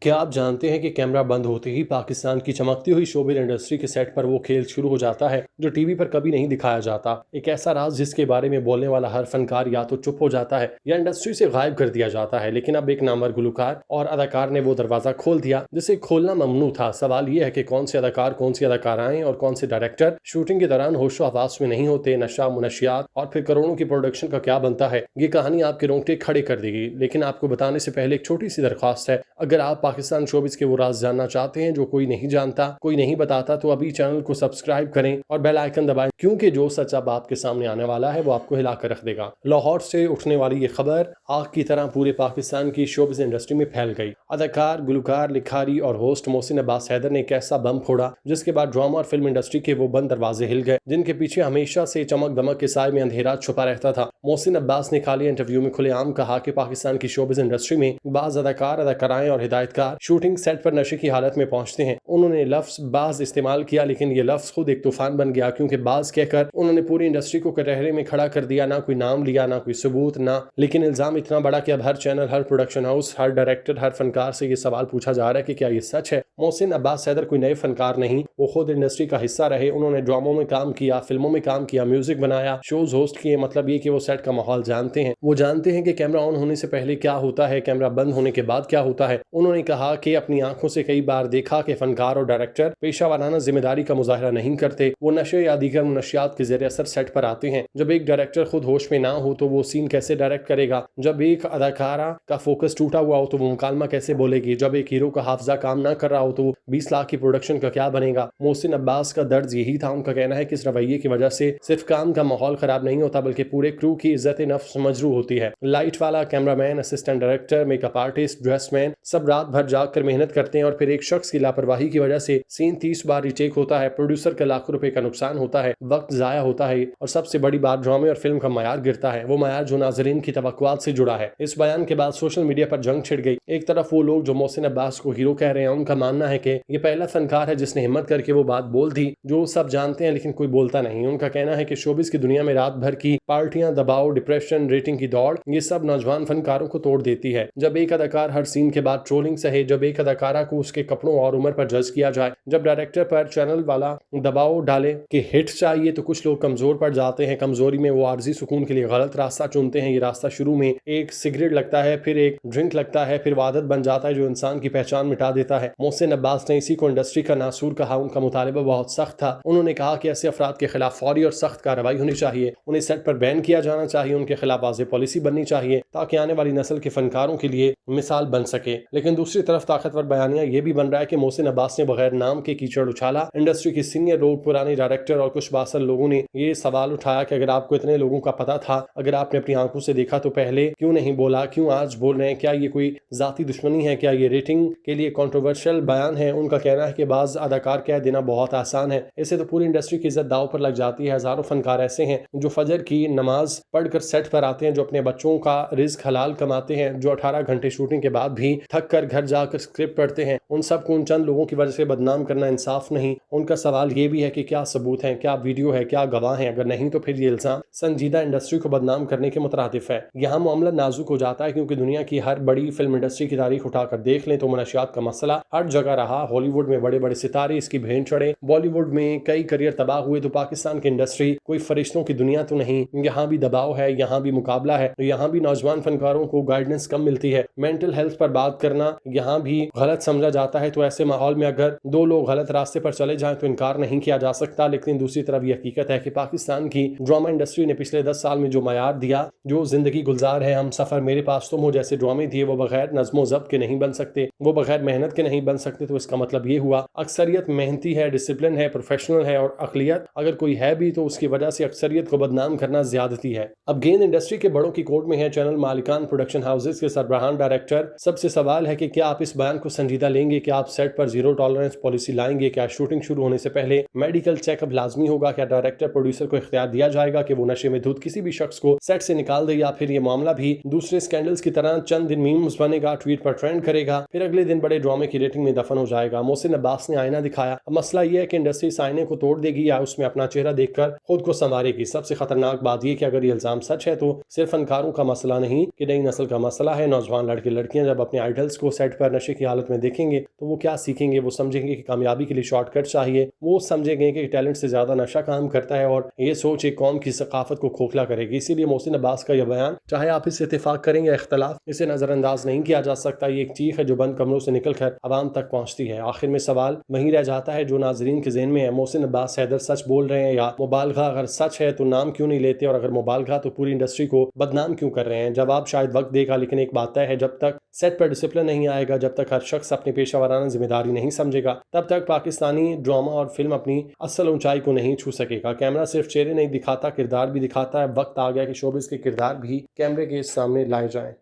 क्या आप जानते हैं कि कैमरा बंद होते ही पाकिस्तान की चमकती हुई शोबिज़ इंडस्ट्री के सेट पर वो खेल शुरू हो जाता है जो टीवी पर कभी नहीं दिखाया जाता। एक ऐसा राज जिसके बारे में बोलने वाला हर फनकार या तो चुप हो जाता है या इंडस्ट्री से गायब कर दिया जाता है। लेकिन अब एक नामवर गुलकार और अदाकार ने वो दरवाजा खोल दिया जिसे खोलना ममनू था। सवाल ये है कि कौन से अदाकार, कौन सी अदाकाराएं और कौन से डायरेक्टर शूटिंग के दौरान होशो हवास में नहीं होते। नशा, मुनशियात और फिर करोड़ों की प्रोडक्शन का क्या बनता है, ये कहानी आपके रोंगटे खड़े कर देगी। लेकिन आपको बताने से पहले एक छोटी सी दरख्वास्त है। अगर आप पाकिस्तान शोबिज़ के वो राज जानना चाहते हैं जो कोई नहीं जानता, कोई नहीं बताता, तो अभी चैनल को सब्सक्राइब करें और बेल आइकन दबाएं, क्योंकि जो सच अब आपके सामने आने वाला है वो आपको हिला कर रख देगा। लाहौर से उठने वाली ये खबर आग की तरह पूरे पाकिस्तान की शोबिज़ इंडस्ट्री में फैल गई। अदाकार, गुलकार, लिखारी और होस्ट मोहसिन अब्बास हैदर ने एक ऐसा बम फोड़ा जिसके बाद ड्रामा और फिल्म इंडस्ट्री के वो बंद दरवाजे हिल गए जिनके पीछे हमेशा से चमक दमक के साए में अंधेरा छुपा रहता था। मोहसिन अब्बास ने खाली इंटरव्यू में खुलेआम कहा कि पाकिस्तान की शोबिज़ इंडस्ट्री में बाज अदाकार, अदाकाराएं और हिदायतकार शूटिंग सेट पर नशे की हालत में पहुंचते हैं। उन्होंने लफ्ज बाज इस्तेमाल किया, लेकिन ये लफ्ज खुद एक तूफान बन गया, क्योंकि बाज कहकर उन्होंने पूरी इंडस्ट्री को कटहरे में खड़ा कर दिया। ना कोई नाम लिया, ना कोई सबूत, ना लेकिन इल्जाम इतना बड़ा कि अब हर चैनल, हर प्रोडक्शन हाउस, हर डायरेक्टर, हर फनकार से ये सवाल पूछा जा रहा है कि क्या ये सच है। मोहसिन अब्बास हैदर कोई नए फनकार नहीं, वो खुद इंडस्ट्री का हिस्सा रहे। उन्होंने ड्रामों में काम किया, फिल्मों में काम किया, म्यूजिक बनाया, शोज होस्ट किए। मतलब ये कि वो सेट का माहौल जानते हैं। वो जानते हैं कि कैमरा ऑन होने से पहले क्या होता है, कैमरा बंद होने के बाद क्या होता है। उन्होंने कहा कि अपनी आंखों से कई बार देखा कि फनकार और डायरेक्टर पेशा वाराना जिम्मेदारी का मुजाहरा नहीं करते। वो नशे या दीगर मुनशियात के ज़ेर असर सेट पर आते हैं। जब एक डायरेक्टर खुद होश में ना हो तो वो सीन कैसे डायरेक्ट करेगा। जब एक अदाकारा का फोकस टूटा हुआ हो तो वो मुकालमा कैसे बोलेगी। जब एक हीरो का हाफजा काम ना कर रहा हो तो 20 लाख की प्रोडक्शन का क्या बनेगा। मोहसिन अब्बास का दर्द यही था। उनका कहना है कि इस रवैये की वजह से सिर्फ काम का माहौल खराब नहीं होता, बल्कि पूरे क्रू की इज्जत नफ्स मजरू होती है। लाइट वाला, cameraman, assistant director, makeup artist, dressman, सब रात भर जाग कर मेहनत करते हैं और फिर एक शख्स की लापरवाही की वजह से सीन 30 बार रिटेक होता है। प्रोड्यूसर का लाखों रुपए का नुकसान होता है, वक्त जाया होता है और सबसे बड़ी बात, ड्रामे और फिल्म का मयार गिरता है। वो मयार जो नाजरीन की तवक्कुआत से जुड़ा है। इस बयान के बाद सोशल मीडिया पर जंग छिड़ गई। एक तरफ वो लोग जो मोहसिन अब्बास को हीरो कह रहे हैं, उनका मानना है कि ये पहला फनकार है जिसने हिम्मत करके वो बात बोल दी जो सब जानते हैं लेकिन कोई बोलता नहीं। उनका कहना है कि शोबिज़ की दुनिया में रात भर की पार्टियां, दबाव, डिप्रेशन, रेटिंग की दौड़, ये सब नौजवान फनकारों को तोड़ देती है। जब एक अदाकार हर सीन के बाद ट्रोलिंग सहे, जब एक अदाकारा को उसके कपड़ों और उम्र पर जज किया जाए, जब डायरेक्टर पर चैनल वाला दबाव डाले कि हिट चाहिए, तो कुछ लोग कमजोर पड़ जाते हैं। कमजोरी में वो आर्जी सुकून के लिए गलत रास्ता चुनते हैं। ये रास्ता शुरू में एक सिगरेट लगता है, फिर एक ड्रिंक लगता है, फिर आदत बन जाता है जो इंसान की पहचान मिटा देता है। मोहसिन अब्बास ने इसी को इंडस्ट्री का नासूर कहा। उनका मुतालिबा बहुत सख्त था। उन्होंने कहा कि ऐसे अफराद के खिलाफ फौरी और सख्त कार्रवाई होनी चाहिए। उन्हें सेट पर बैन किया जाना चाहिए। उनके खिलाफ वाज़ेह पॉलिसी बननी चाहिए ताकि आने वाली नस्ल के फनकारों के लिए मिसाल बन सके। लेकिन दूसरी तरफ ताकतवर बयानिया ये भी बन रहा है कि मोहसिन अब्बास ने बगैर नाम के कीचड़ उछाला। इंडस्ट्री के सीनियर लोग, पुराने डायरेक्टर और कुछ बासल लोगों ने ये सवाल उठाया कि अगर आपको इतने लोगों का पता था, अगर आपने अपनी आंखों से देखा, तो पहले क्यों नहीं बोला, क्यों आज बोल रहे हैं। क्या ये कोई जाती दुश्मनी है, क्या ये रेटिंग के लिए कंट्रोवर्शियल बयान है। उनका कहना है कि बाज अदाकार कह देना बहुत आसान है, इससे तो पूरी इंडस्ट्री की इज्जत दाव पर लग जाती है। हजारों फनकार ऐसे हैं जो फजर की नमाज पढ़कर सेट पर आते हैं, जो अपने बच्चों का रिज्क हलाल कमाते हैं, जो 18 घंटे शूटिंग के बाद भी थक कर घर जाकर स्क्रिप्ट पढ़ते हैं। उन सब को उन चंद लोगों की वजह से बदनाम करना इंसाफ नहीं। उनका सवाल ये भी है कि क्या सबूत है, क्या वीडियो है, क्या गवाह है। अगर नहीं तो फिर ये इल्जाम संजीदा इंडस्ट्री को बदनाम करने के मुतरादिफ है। यहाँ मामला नाजुक हो जाता है, क्योंकि दुनिया की हर बड़ी फिल्म इंडस्ट्री की तारीख उठाकर देख लें तो मुनशियात का मसला हर जगह रहा। हॉलीवुड में बड़े बड़े सितारे इसकी भेंट चढ़े, बॉलीवुड में कई करियर तबाह हुए, तो पाकिस्तान की इंडस्ट्री कोई फरिश्तों की दुनिया तो नहीं। यहाँ भी दबाव है, यहाँ भी मुकाबला है, तो यहाँ भी नौजवान फनकारों को गाइडेंस कम मिलती है। मेंटल हेल्थ पर बात करना यहाँ भी गलत समझा जाता है। तो ऐसे माहौल में अगर दो लोग गलत रास्ते पर चले जाएं तो इनकार नहीं किया जा सकता। लेकिन दूसरी तरफ ये हकीकत है कि पाकिस्तान की ड्रामा इंडस्ट्री ने पिछले 10 साल में जो मयार दिया, जो जिंदगी गुलजार है, हम सफर, मेरे पास तुम हो जैसे ड्रामे दिए, वो बगैर नज़्मो ज़ब्त के नहीं बन सकते, वो बगैर मेहनत के नहीं बन सकते। तो इसका मतलब ये हुआ अक्सरियत मेहनती है, डिसिप्लिन है, प्रोफेशनल है, और अकलियत अगर कोई है भी तो उसकी वजह से अक्सरियत को बदनाम करना ज्यादती है। अब गेंद इंडस्ट्री के बड़ों की कोर्ट में है। चैनल मालिकान, प्रोडक्शन हाउसेज के सरबराहान, डायरेक्टर, सबसे सवाल है कि क्या आप इस बयान को संजीदा लेंगे, क्या आप सेट पर जीरो टॉलरेंस पॉलिसी लाएंगे, क्या शूटिंग शुरू होने से पहले मेडिकल चेकअप लाजमी होगा, क्या डायरेक्टर प्रोड्यूसर को इख्तियार दिया जाएगा कि वो नशे में धुत किसी भी शख्स को सेट से निकाल दे, या फिर ये मामला भी दूसरे स्कैंडल्स की तरह चंद दिन मीम्स बनेगा, ट्वीट पर ट्रेंड करेगा, फिर अगले दिन बड़े ड्रामे की रेटिंग में दफन हो जाएगा। मोहसिन अब्बास ने आईना दिखाया। अब मसला यह है कि इंडस्ट्री इस आईने को तोड़ देगी या उसमें अपना चेहरा देखकर खुद को संवारेगी। सबसे खतरनाक बात यह कि अगर ये इल्जाम सच है तो सिर्फ फनकारों का मसला नहीं कि नई नस्ल का मसला है। नौजवान लड़के लड़कियां जब अपने आइडल्स को सेट सेट पर नशे की हालत में देखेंगे तो वो क्या सीखेंगे? वो समझेंगे कि कामयाबी के लिए शॉर्टकट चाहिए, वो समझेंगे कि टैलेंट से ज़्यादा नशा काम करता है, और ये सोच एक कौम की सकाफत को खोखला करेगी। इसीलिए मोहसिन अब्बास का यह बयान, चाहे आप इससे इत्तेफाक करें या इख्तलाफ, इसे नज़रअंदाज नहीं किया जा सकता। ये एक चीख है जो बंद कमरों से निकल कर आवाम तक पहुँचती है। आखिर में सवाल वहीं रह जाता है जो नाजरीन के ज़हन में है, मोहसिन अब्बास हैदर सच बोल रहे हैं या मुबालगा? अगर सच है तो नाम क्यों नहीं लेते, और अगर मुबालगा तो पूरी इंडस्ट्री को बदनाम क्यों कर रहे हैं? जवाब शायद वक्त देगा, लेकिन एक बात तय है, जब तक सेट पर डिसिप्लिन नहीं आएगा, जब तक हर शख्स अपनी पेशा जिम्मेदारी नहीं समझेगा, तब तक पाकिस्तानी ड्रामा और फिल्म अपनी असल ऊंचाई को नहीं छू सकेगा। कैमरा सिर्फ चेहरे नहीं दिखाता, किरदार भी दिखाता है। वक्त आ गया कि शोबिस के किरदार भी कैमरे के सामने लाए जाएं।